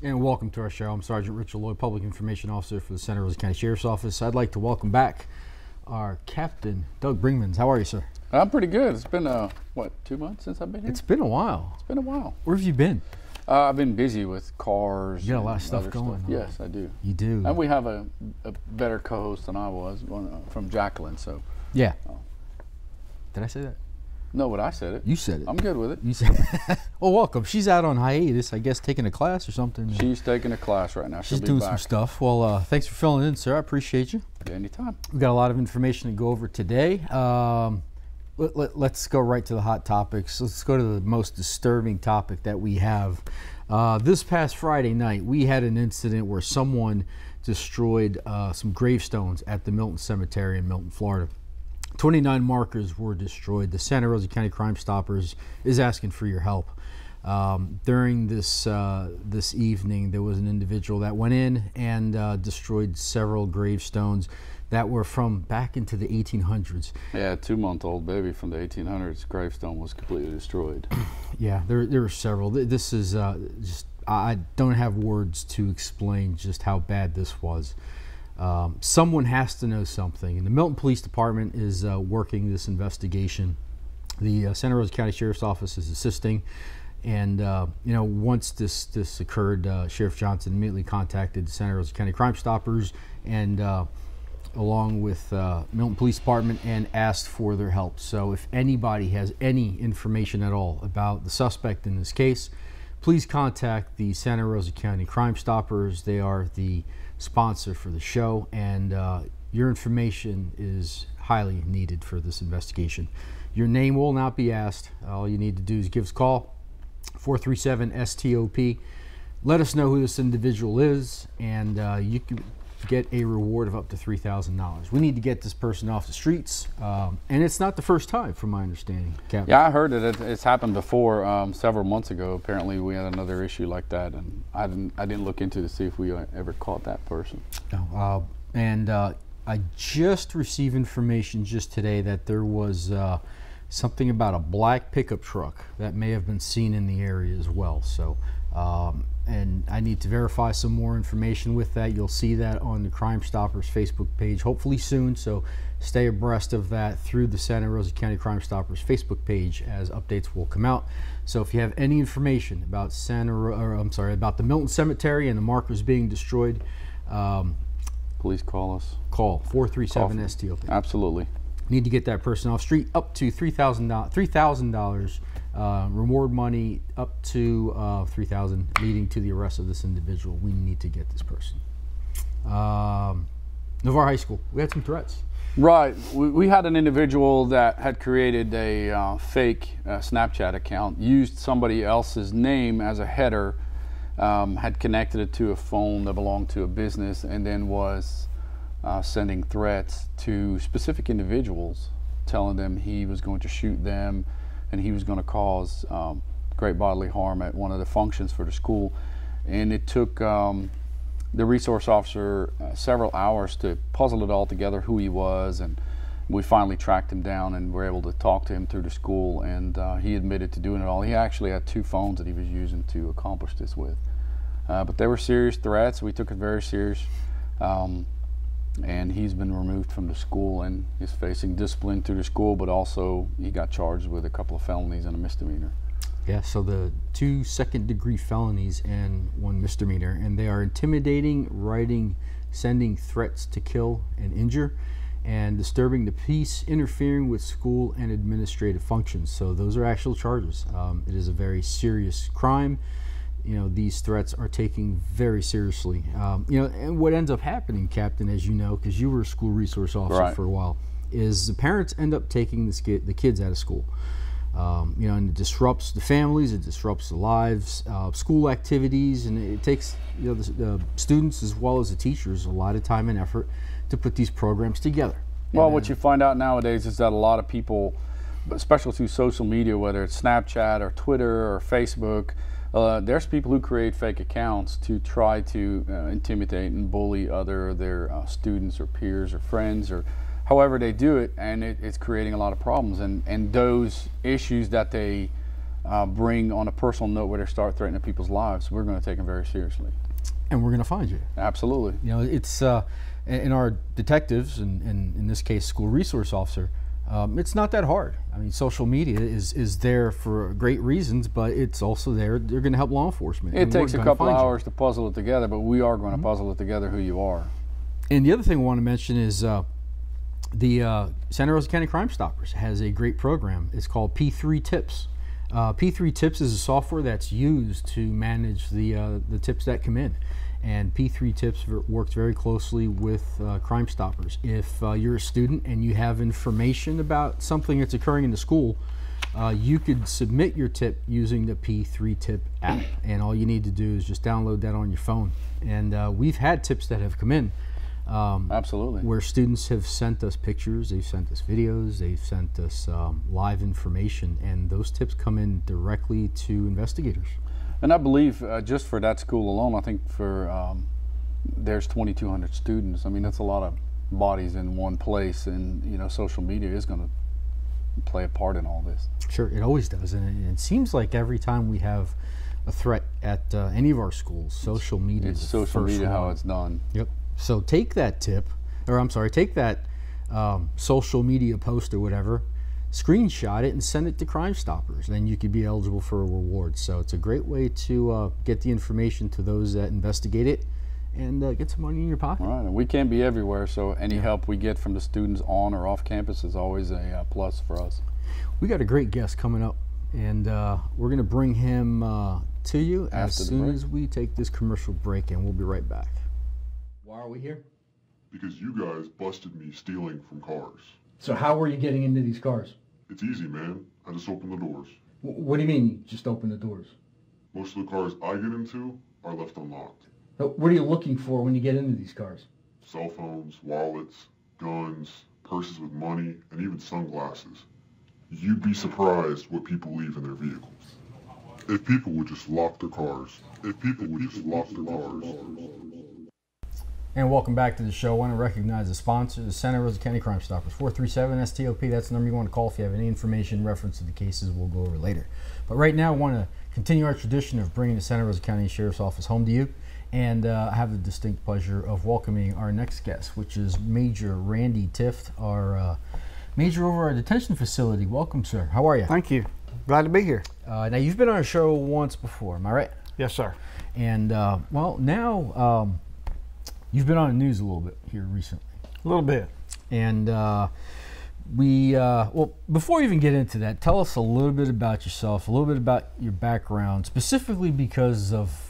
And welcome to our show. I'm Sergeant Richard Lloyd, Public Information Officer for the Santa Rosa County Sheriff's Office. I'd like to welcome back our Captain, Doug Bringmans. How are you, sir? I'm pretty good. It's been, what, 2 months since I've been here? It's been a while. It's been a while. Where have you been? I've been busy with cars. You got a lot of stuff going on. Yes, I do. You do. And we have a better co-host than I was from Jacqueline, so. Yeah. Did I say that? No, but I said it. You said it. I'm good with it. You said it. Well, welcome. She's out on hiatus, I guess, taking a class or something. She's taking a class right now. She's doing some stuff. Well, thanks for filling in, sir. I appreciate you. Anytime. We've got a lot of information to go over today. Let's go right to the hot topics. Let's go to the most disturbing topic that we have. This past Friday night, we had an incident where someone destroyed some gravestones at the Milton Cemetery in Milton, Florida. 29 markers were destroyed. The Santa Rosa County Crime Stoppers is asking for your help. During this evening, there was an individual that went in and destroyed several gravestones that were from back into the 1800s. Yeah, a 2-month-old baby from the 1800s gravestone was completely destroyed. Yeah, there were several. This is just, I don't have words to explain just how bad this was. Someone has to know something, and the Milton Police Department is working this investigation. The Santa Rosa County Sheriff's Office is assisting, and you know, once this occurred, Sheriff Johnson immediately contacted the Santa Rosa County Crime Stoppers and along with Milton Police Department, and asked for their help. So if anybody has any information at all about the suspect in this case, please contact the Santa Rosa County Crime Stoppers. They are the sponsor for the show, and your information is highly needed for this investigation. Your name will not be asked. All you need to do is give us a call, 437-STOP. Let us know who this individual is, and you can get a reward of up to $3,000. We need to get this person off the streets, and it's not the first time, from my understanding, Captain. Yeah, I heard that it's happened before several months ago. Apparently, we had another issue like that, and I didn't look into to see if we ever caught that person. No, I just received information just today that there was something about a black pickup truck that may have been seen in the area as well. So. And I need to verify some more information with that. You'll see that on the Crime Stoppers Facebook page, hopefully soon. So stay abreast of that through the Santa Rosa County Crime Stoppers Facebook page as updates will come out. So if you have any information about about the Milton Cemetery and the markers being destroyed, please call us. Call 437-STOP. Absolutely. Need to get that person off street. Up to $3,000. Reward money up to $3,000, leading to the arrest of this individual. We need to get this person. Navarre High School, we had some threats. Right, we had an individual that had created a fake Snapchat account, used somebody else's name as a header, had connected it to a phone that belonged to a business, and then was sending threats to specific individuals, telling them he was going to shoot them, and he was going to cause great bodily harm at one of the functions for the school. And it took the resource officer several hours to puzzle it all together, who he was, and we finally tracked him down and were able to talk to him through the school, and he admitted to doing it all. He actually had 2 phones that he was using to accomplish this with. But they were serious threats. We took it very serious. And he's been removed from the school and is facing discipline through the school, but also he got charged with a couple of felonies and a misdemeanor. Yeah, so the 2 second-degree felonies and 1 misdemeanor, and they are intimidating, writing, sending threats to kill and injure, and disturbing the peace, interfering with school and administrative functions. So those are actual charges. It is a very serious crime. You know, these threats are taken very seriously. You know, and what ends up happening, Captain, as you know, because you were a school resource officer for a while, is the parents end up taking the kids out of school. You know, and it disrupts the families, it disrupts the lives, school activities, and it takes, you know, the students as well as the teachers a lot of time and effort to put these programs together. Well, what you find out nowadays is that a lot of people, especially through social media, whether it's Snapchat or Twitter or Facebook, there's people who create fake accounts to try to intimidate and bully their students or peers or friends, or however they do it, and it's creating a lot of problems. And those issues that they bring on a personal note where they start threatening people's lives, we're going to take them very seriously. And we're going to find you. Absolutely. You know, it's in our detectives, and in this case, school resource officer, it's not that hard. I mean, social media is there for great reasons, but it's also there. They're going to help law enforcement. It takes a couple hours to puzzle it together, but we are going to puzzle it together who you are. And the other thing I want to mention is the Santa Rosa County Crime Stoppers has a great program. It's called P3 Tips. P3 Tips is a software that's used to manage the tips that come in. And P3 Tips works very closely with Crime Stoppers. If you're a student and you have information about something that's occurring in the school, you could submit your tip using the P3 Tip app. And all you need to do is just download that on your phone. And we've had tips that have come in. Absolutely. Where students have sent us pictures, they've sent us videos, they've sent us live information, and those tips come in directly to investigators. And I believe just for that school alone, I think for there's 2,200 students. I mean, that's a lot of bodies in one place, and you know, social media is going to play a part in all this. Sure, it always does, and it seems like every time we have a threat at any of our schools, social media is the social first media one. how it's done. Yep. So take that tip, or I'm sorry, take that social media post or whatever, screenshot it and send it to Crime Stoppers. Then you could be eligible for a reward. So it's a great way to get the information to those that investigate it and get some money in your pocket. All right, and we can't be everywhere, so any help we get from the students on or off campus is always a plus for us. We got a great guest coming up, and we're going to bring him to you as soon as we take this commercial break, and we'll be right back. Why are we here? Because you guys busted me stealing from cars. So how were you getting into these cars? It's easy, man. I just open the doors. What do you mean you just open the doors? Most of the cars I get into are left unlocked. What are you looking for when you get into these cars? Cell phones, wallets, guns, purses with money, and even sunglasses. You'd be surprised what people leave in their vehicles. If people would just lock their cars. If people would just lock their cars. And welcome back to the show. I want to recognize the sponsor, the Santa Rosa County Crime Stoppers. 437-STOP, that's the number you want to call if you have any information reference to the cases we'll go over later. But right now I want to continue our tradition of bringing the Santa Rosa County Sheriff's Office home to you. And I have the distinct pleasure of welcoming our next guest, which is Major Randy Tift, our major over our detention facility. Welcome, sir. How are you? Thank you. Glad to be here. Now, you've been on our show once before, am I right? Yes, sir. And, well, now you've been on the news a little bit here recently. A little bit. And well, before we even get into that, tell us a little bit about yourself, a little bit about your background, specifically because of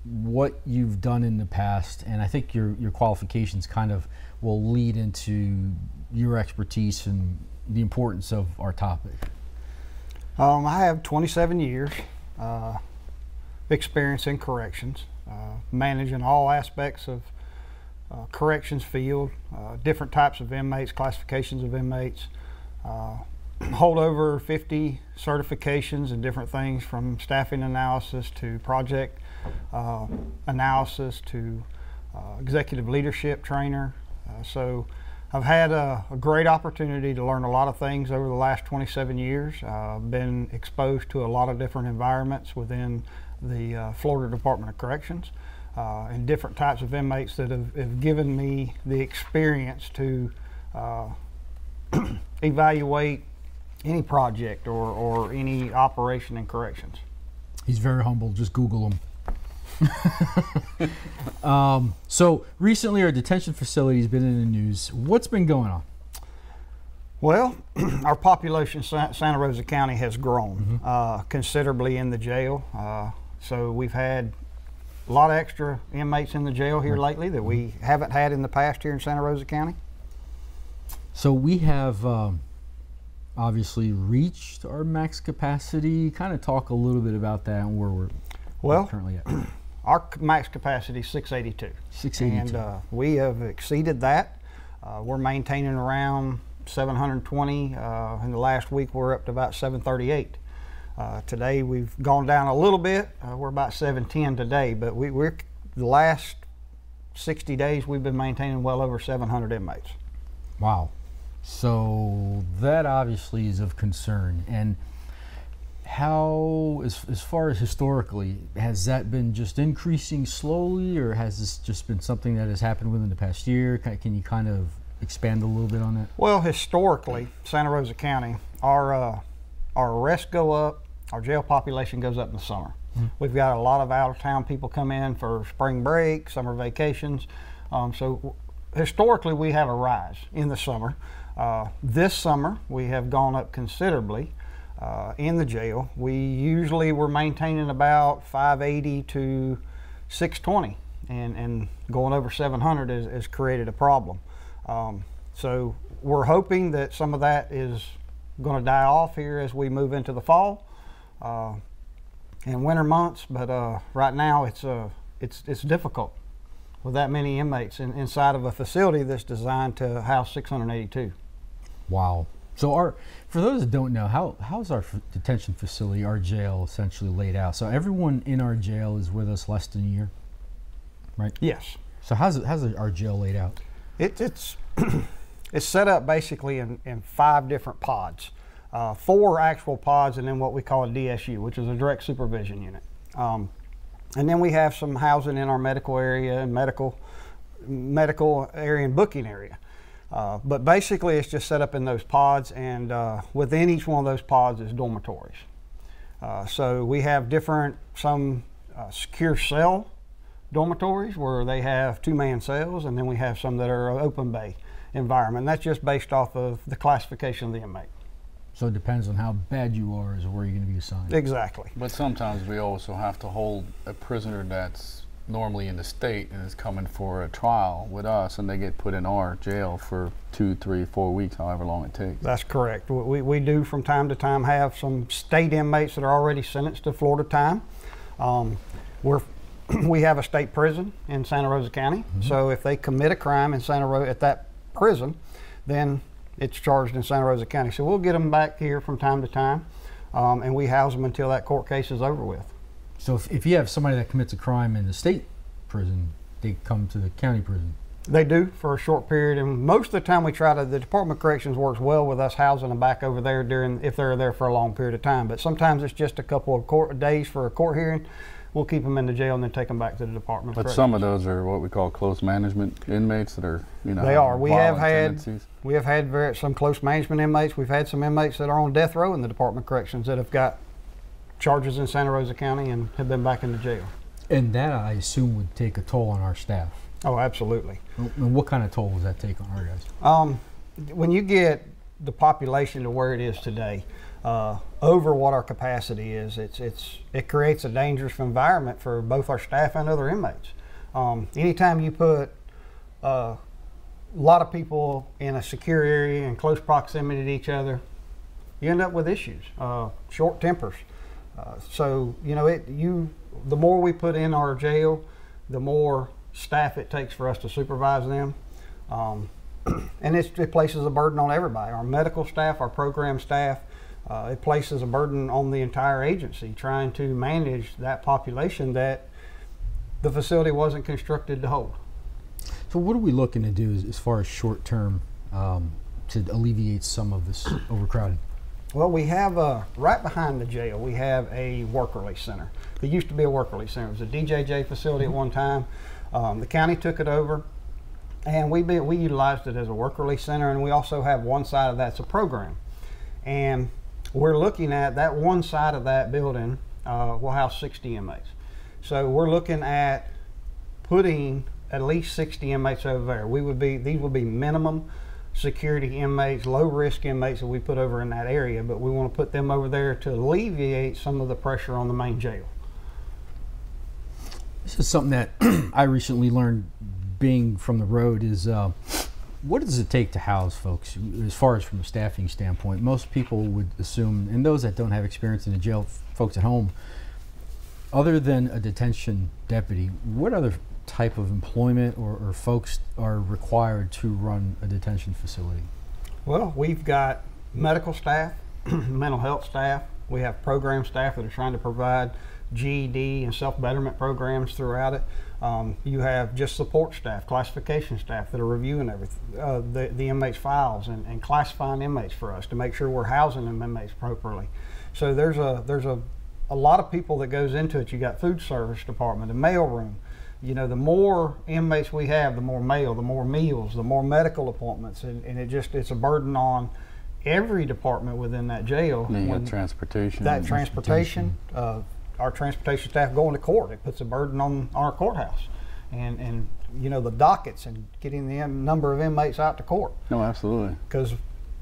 what you've done in the past. And I think your qualifications kind of will lead into your expertise and the importance of our topic. I have 27 years experience in corrections, managing all aspects of corrections field, different types of inmates, classifications of inmates, hold over 50 certifications and different things from staffing analysis to project analysis to executive leadership trainer. So I've had a great opportunity to learn a lot of things over the last 27 years. I've been exposed to a lot of different environments within the Florida Department of Corrections and different types of inmates that have given me the experience to evaluate any project or any operation in corrections. He's very humble, just Google him. So recently our detention facility has been in the news. What's been going on? Well, our population in Santa Rosa County has grown considerably in the jail. So we've had a lot of extra inmates in the jail here lately that we haven't had in the past here in Santa Rosa County. So we have obviously reached our max capacity. Kind of talk a little bit about that and where we're currently at. Our max capacity is 682. 682. And we have exceeded that. We're maintaining around 720. In the last week, we're up to about 738. Today, we've gone down a little bit. We're about 710 today, but we're the last 60 days, we've been maintaining well over 700 inmates. Wow. So that obviously is of concern. And how, as far as historically, has that been just increasing slowly, or has this just been something that has happened within the past year? Can you kind of expand a little bit on that? Well, historically, Santa Rosa County, our arrests go up, our jail population goes up in the summer. We've got a lot of out-of-town people come in for spring break, summer vacations. So historically, we have a rise in the summer. This summer, we have gone up considerably in the jail. We usually were maintaining about 580 to 620, and going over 700 has created a problem. So we're hoping that some of that is going to die off here as we move into the fall and winter months, but right now it's difficult with that many inmates inside of a facility that's designed to house 682. Wow. So for those that don't know, how's our detention facility, our jail, essentially laid out? So everyone in our jail is with us less than a year, right? Yes. So how's our jail laid out? It's it's set up basically in 5 different pods. 4 actual pods, and then what we call a DSU, which is a direct supervision unit. And then we have some housing in our medical area and medical area and booking area. But basically it's just set up in those pods, and within each one of those pods is dormitories. So we have some secure cell dormitories where they have 2-man cells, and then we have some that are open bay environment. That's just based off of the classification of the inmate. So it depends on how bad you are as where you're going to be assigned. Exactly. But sometimes we also have to hold a prisoner that's normally in the state and is coming for a trial with us, and they get put in our jail for 2, 3, 4 weeks, however long it takes. That's correct. We do from time to time have some state inmates that are already sentenced to Florida time. We have a state prison in Santa Rosa County, so if they commit a crime in Santa Rosa at that prison, then it's charged in Santa Rosa County. So we'll get them back here from time to time, and we house them until that court case is over with. So if you have somebody that commits a crime in the state prison, they come to the county prison? They do for a short period, and most of the time the Department of Corrections works well with us housing them back over there if they're there for a long period of time. But sometimes it's just a couple of days for a court hearing. We'll keep them in the jail and then take them back to the Department of Corrections. But some of those are what we call close management inmates that are, they are. We have tendencies. had some close management inmates. We've had some inmates that are on death row in the Department of Corrections that have got charges in Santa Rosa County and have been back in the jail. And that, I assume, would take a toll on our staff. Oh, absolutely. And what kind of toll does that take on our guys? When you get the population to where it is today, over what our capacity is, it creates a dangerous environment for both our staff and other inmates. Anytime you put a lot of people in a secure area in close proximity to each other, you end up with issues, short tempers. So the more we put in our jail, the more staff it takes for us to supervise them. And it places a burden on everybody, our medical staff, our program staff. It places a burden on the entire agency trying to manage that population that the facility wasn't constructed to hold. So what are we looking to do as far as short term to alleviate some of this overcrowding? Well, we have right behind the jail, we have a work release center. There used to be a work release center. It was a DJJ facility at one time. The county took it over, and we utilized it as a work release center, and we also have one side of that's a program. And we're looking at that one side of that building will house 60 inmates. So we're looking at putting at least 60 inmates over there. These would be minimum security inmates, low risk inmates that we put over in that area, but we want to put them over there to alleviate some of the pressure on the main jail. This is something that I recently learned being from the road is what does it take to house folks as far as from a staffing standpoint? Most people would assume, and those that don't have experience in the jail, folks at home, other than a detention deputy, what other type of employment or folks are required to run a detention facility? Well, we've got medical staff, mental health staff. We have program staff that are trying to provide GED and self-betterment programs throughout it. You have just support staff, classification staff that are reviewing everything, the inmates' files and classifying inmates for us to make sure we're housing them inmates appropriately. So there's a lot of people that goes into it. You got food service department, the mail room. You know, the more inmates we have, the more mail, the more meals, the more medical appointments, and it's a burden on every department within that jail. And you got transportation. That transportation, our transportation staff going to court, it puts a burden on our courthouse, and you know, the dockets and getting the number of inmates out to court. No, absolutely. Because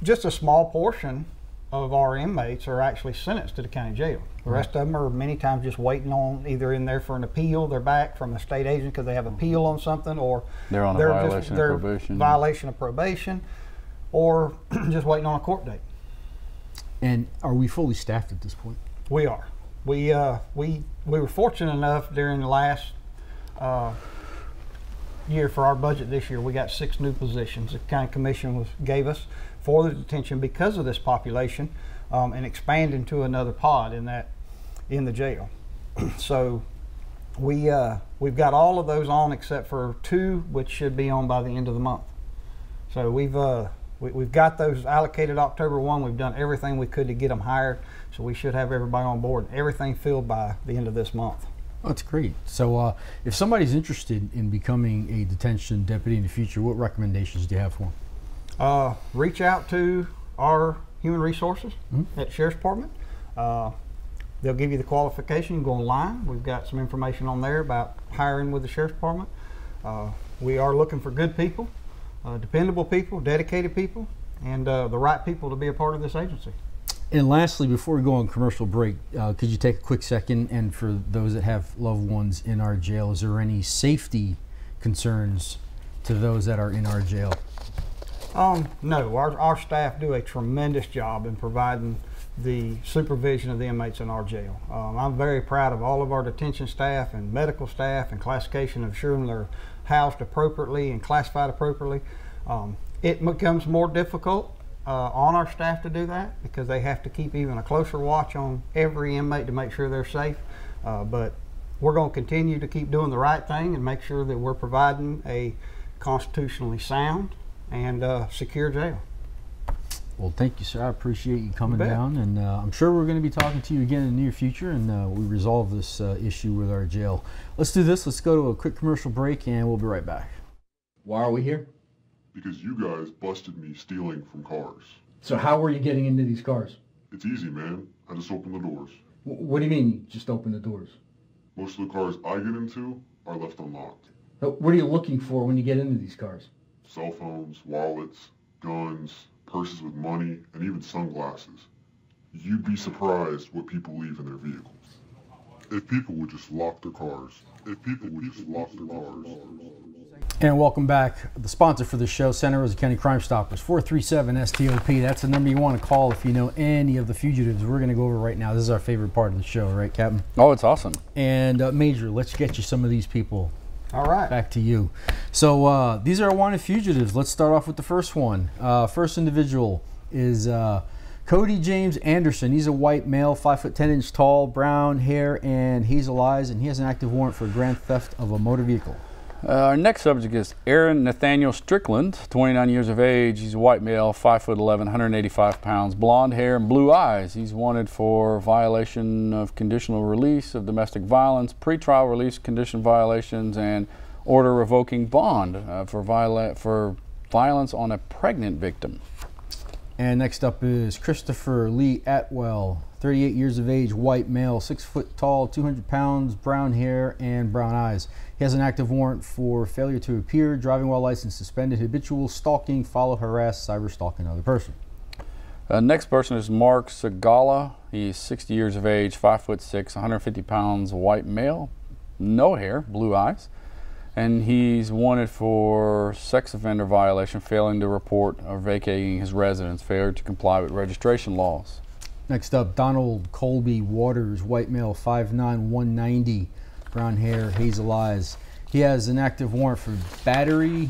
just a small portion of our inmates are actually sentenced to the county jail. The rest of them are many times just waiting on, either in there for an appeal, they're back from a state agent because they have appeal on something, or they're on a violation of probation. Violation of probation, or just waiting on a court date. And are we fully staffed at this point? We are. We were fortunate enough during the last year for our budget this year. We got 6 new positions the county commission gave us for the detention because of this population, and expanding to another pod in the jail. So we've got all of those on except for 2, which should be on by the end of the month. So we've got those allocated October 1. We've done everything we could to get them hired, so we should have everybody on board, everything filled by the end of this month. Oh, that's great. So if somebody's interested in becoming a detention deputy in the future, what recommendations do you have for them? Reach out to our human resources at Sheriff's Department. They'll give you the qualification. You can go online. We've got some information on there about hiring with the Sheriff's Department. We are looking for good people, dependable people, dedicated people, and the right people to be a part of this agency. And lastly, before we go on commercial break, could you take a quick second, and for those that have loved ones in our jail, is there any safety concerns to those that are in our jail? No, our staff do a tremendous job in providing the supervision of the inmates in our jail. I'm very proud of all of our detention staff and medical staff and classification, ensuring they're housed appropriately and classified appropriately. It becomes more difficult on our staff to do that because they have to keep even a closer watch on every inmate to make sure they're safe. But we're going to continue to keep doing the right thing and make sure that we're providing a constitutionally sound and secure jail. Well, thank you, sir. I appreciate you coming down, and I'm sure we're going to be talking to you again in the near future, and we resolve this issue with our jail. Let's do this. Let's go to a quick commercial break, and we'll be right back. Why are we here? Because you guys busted me stealing from cars. So how were you getting into these cars? It's easy, man. I just open the doors. What do you mean, you just open the doors? Most of the cars I get into are left unlocked. What are you looking for when you get into these cars? Cell phones, wallets, guns, purses with money, and even sunglasses. You'd be surprised what people leave in their vehicles. If people would just lock their cars. If people would just lock their cars. And welcome back. The sponsor for the show, Santa Rosa County Crime Stoppers, 437-STOP. That's the number you want to call if you know any of the fugitives we're going to go over right now. This is our favorite part of the show, right, Captain? Oh, it's awesome. And Major, let's get you some of these people. All right. Back to you. So these are our wanted fugitives. Let's start off with the first one. First individual is Cody James Anderson. He's a white male, 5 foot 10 inch tall, brown hair and hazel eyes, and he has an active warrant for grand theft of a motor vehicle. Our next subject is Aaron Nathaniel Strickland, 29 years of age. He's a white male, 5 foot 11, 185 pounds, blonde hair and blue eyes. He's wanted for violation of conditional release of domestic violence, pretrial release condition violations, and order revoking bond for violence on a pregnant victim. And next up is Christopher Lee Atwell, 38 years of age, white male, 6 foot tall, 200 pounds, brown hair and brown eyes. He has an active warrant for failure to appear, driving while license suspended, habitual stalking, follow, harass, cyber stalk another person. Next person is Mark Segala. He's 60 years of age, 5 foot 6, 150 pounds, white male, no hair, blue eyes. And he's wanted for sex offender violation, failing to report or vacating his residence, failure to comply with registration laws. Next up, Donald Colby Waters, white male, 5'9", 190, brown hair, hazel eyes. He has an active warrant for battery,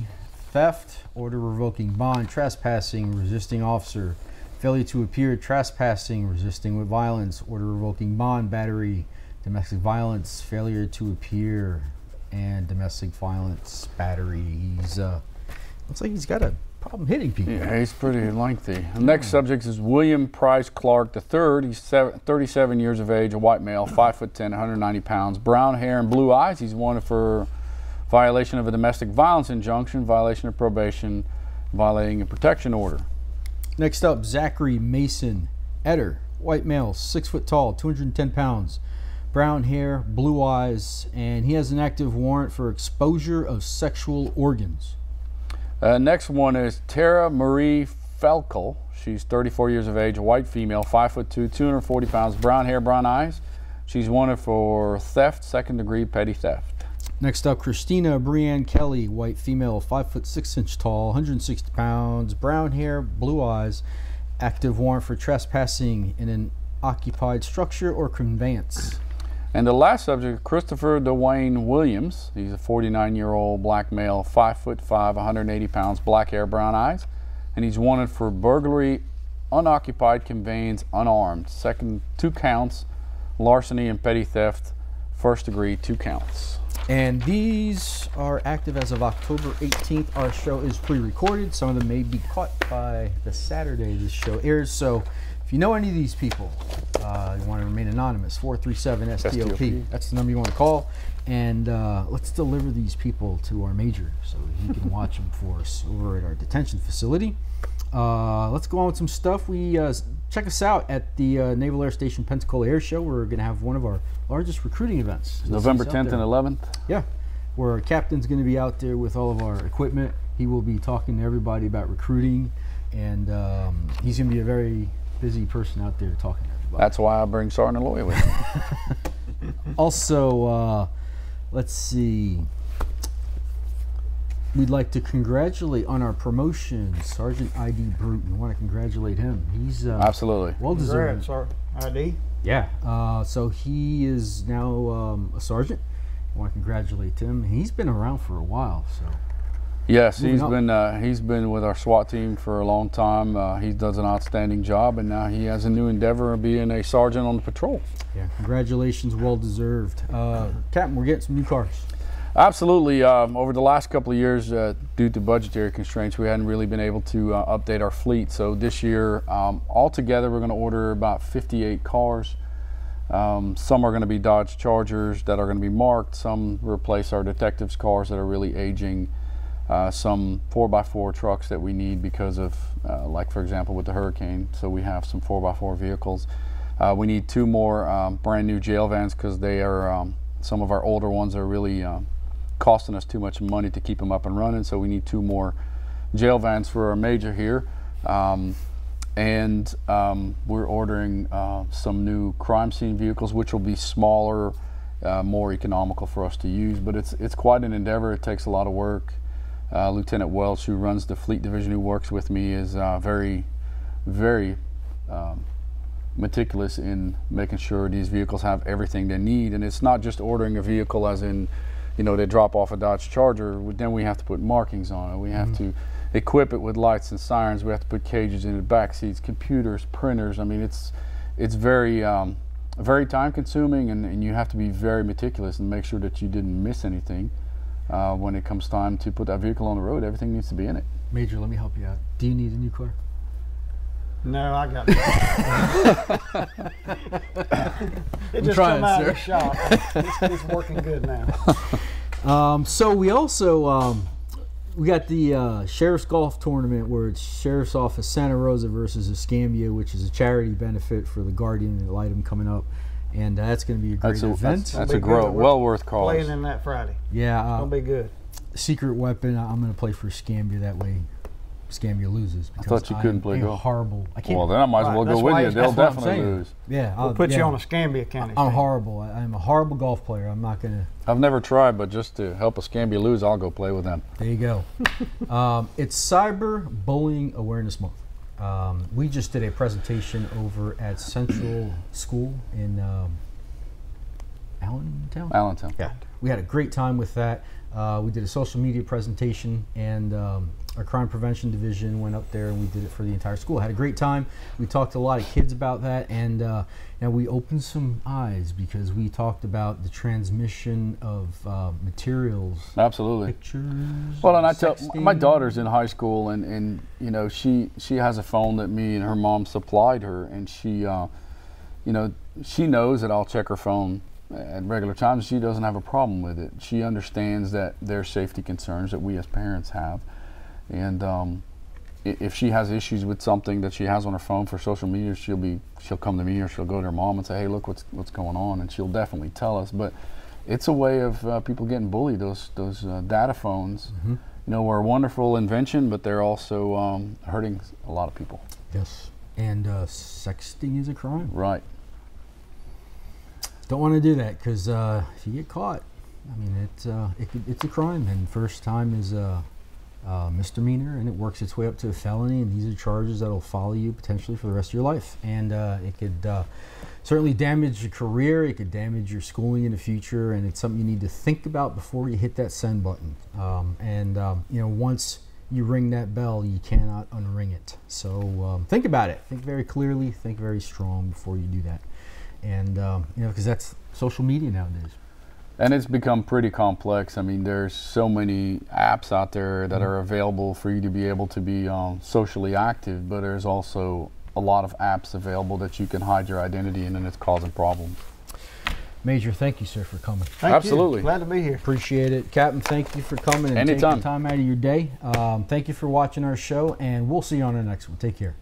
theft, order revoking bond, trespassing, resisting officer, failure to appear, trespassing, resisting with violence, order revoking bond, battery, domestic violence, failure to appear, and domestic violence, battery. He's looks like he's got a problem hitting people. Yeah, he's pretty lengthy. The next subject is William Price Clark III. He's 37 years of age, a white male, 5'10", 190 pounds, brown hair and blue eyes. He's wanted for violation of a domestic violence injunction, violation of probation, violating a protection order. Next up, Zachary Mason Etter, white male, 6 foot tall, 210 pounds, brown hair, blue eyes, and he has an active warrant for exposure of sexual organs. Next one is Tara Marie Felkel. She's 34 years of age, a white female, 5'2", 240 pounds, brown hair, brown eyes. She's wanted for theft, second-degree petty theft. Next up, Christina Brianne Kelly, white female, 5 foot 6 inch tall, 160 pounds, brown hair, blue eyes, active warrant for trespassing in an occupied structure or conveyance. And the last subject, Christopher Dwayne Williams. He's a 49-year-old black male, 5'5", 180 pounds, black hair, brown eyes, and he's wanted for burglary, unoccupied conveyance, unarmed. Second, 2 counts, larceny and petty theft, first degree, 2 counts. And these are active as of October 18th. Our show is pre-recorded. Some of them may be caught by the Saturday this show airs. So if you know any of these people, you want to remain anonymous, 437-STOP. That's the number you want to call. And let's deliver these people to our major so he can watch them for us over at our detention facility. Let's go on with some stuff. Check us out at the Naval Air Station Pensacola Air Show. We're going to have one of our largest recruiting events. November 10th and 11th? Yeah, where our captain's going to be out there with all of our equipment. He will be talking to everybody about recruiting, and he's going to be a very busy person out there talking to everybody. That's why I bring Sergeant Aloy with me. Also, let's see. We'd like to congratulate on our promotion, Sergeant I.D. Bruton. We want to congratulate him. He's absolutely well-deserved. Congrats, I.D. Yeah. So he is now a sergeant. I want to congratulate him. He's been around for a while. So yes, he's been with our SWAT team for a long time. He does an outstanding job, and now he has a new endeavor of being a sergeant on the patrol. Yeah, congratulations, well-deserved. Captain, we're getting some new cars. Absolutely. Over the last couple of years, due to budgetary constraints, we hadn't really been able to update our fleet. So this year, altogether, we're going to order about 58 cars. Some are going to be Dodge Chargers that are going to be marked. Some replace our detectives' cars that are really aging. Some 4x4 trucks that we need because of, like for example, with the hurricane. So we have some 4x4 vehicles. We need 2 more brand new jail vans because they are, some of our older ones are really costing us too much money to keep them up and running, so we need 2 more jail vans for our major here. We're ordering some new crime scene vehicles, which will be smaller, more economical for us to use, but it's quite an endeavor. It takes a lot of work. Lieutenant Welch, who runs the fleet division, who works with me, is very, very meticulous in making sure these vehicles have everything they need. And it's not just ordering a vehicle as in, you know, they drop off a Dodge Charger, then we have to put markings on it. We have to equip it with lights and sirens. We have to put cages in the back seats, computers, printers. I mean, it's very very time consuming, and you have to be very meticulous and make sure that you didn't miss anything. When it comes time to put that vehicle on the road, everything needs to be in it. Major, let me help you out. Do you need a new car? No, I got it. It just come out of the shop. It's working good now. So we also we got the Sheriff's Golf Tournament, where it's Sheriff's Office Santa Rosa versus Escambia, which is a charity benefit for the Guardian ad litem coming up, and that's going to be a great event. That's a well worth cause. Playing in that Friday. Yeah, it's gonna be good. Secret weapon. I'm going to play for Escambia, that way Escambia loses. I thought you couldn't play golf. Horrible. I can't. Well, then I might as well go with you. They'll definitely lose. Yeah, we'll put you on Escambia County. I'm horrible. I'm a horrible golf player. I'm not going to. I've never tried, but just to help Escambia lose, I'll go play with them. There you go. It's Cyber Bullying Awareness Month. We just did a presentation over at Central School in Allentown. Allentown. Yeah, we had a great time with that. We did a social media presentation, and our crime prevention division went up there and we did it for the entire school. Had a great time. We talked to a lot of kids about that, and now we opened some eyes because we talked about the transmission of materials. Absolutely. Pictures. Well, and I tell sexting. my daughter's in high school, and you know, she has a phone that me and her mom supplied her, and she, you know, she knows that I'll check her phone at regular times. She doesn't have a problem with it. She understands that there's safety concerns that we as parents have, and if she has issues with something that she has on her phone for social media, she'll come to me, or she'll go to her mom and say, hey, look what's going on, and she'll definitely tell us. But it's a way of people getting bullied. Those data phones, Mm-hmm. you know, were a wonderful invention, but they're also hurting a lot of people. Yes, and sexting is a crime. Right. Don't want to do that because if you get caught, I mean, it's a crime, and first time is a misdemeanor, and it works its way up to a felony, and these are charges that will follow you potentially for the rest of your life, and it could certainly damage your career, it could damage your schooling in the future, and it's something you need to think about before you hit that send button. You know, once you ring that bell, you cannot unring it. So think about it. Think very clearly, think very strong before you do that. And you know, because that's social media nowadays. And it's become pretty complex. I mean, there's so many apps out there that are available for you to be able to be socially active, but there's also a lot of apps available that you can hide your identity in, and it's causing problems. Major, thank you, sir, for coming. Thank Absolutely. you. Glad to be here. Appreciate it. Captain, thank you for coming and Anytime. taking time out of your day. Thank you for watching our show, and we'll see you on the next one. Take care.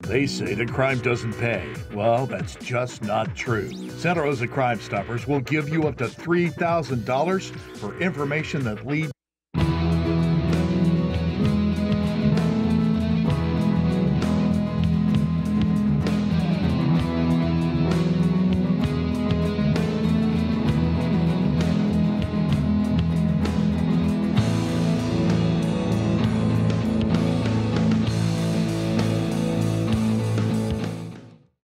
They say that crime doesn't pay. Well, that's just not true. Santa Rosa Crime Stoppers will give you up to $3,000 for information that leads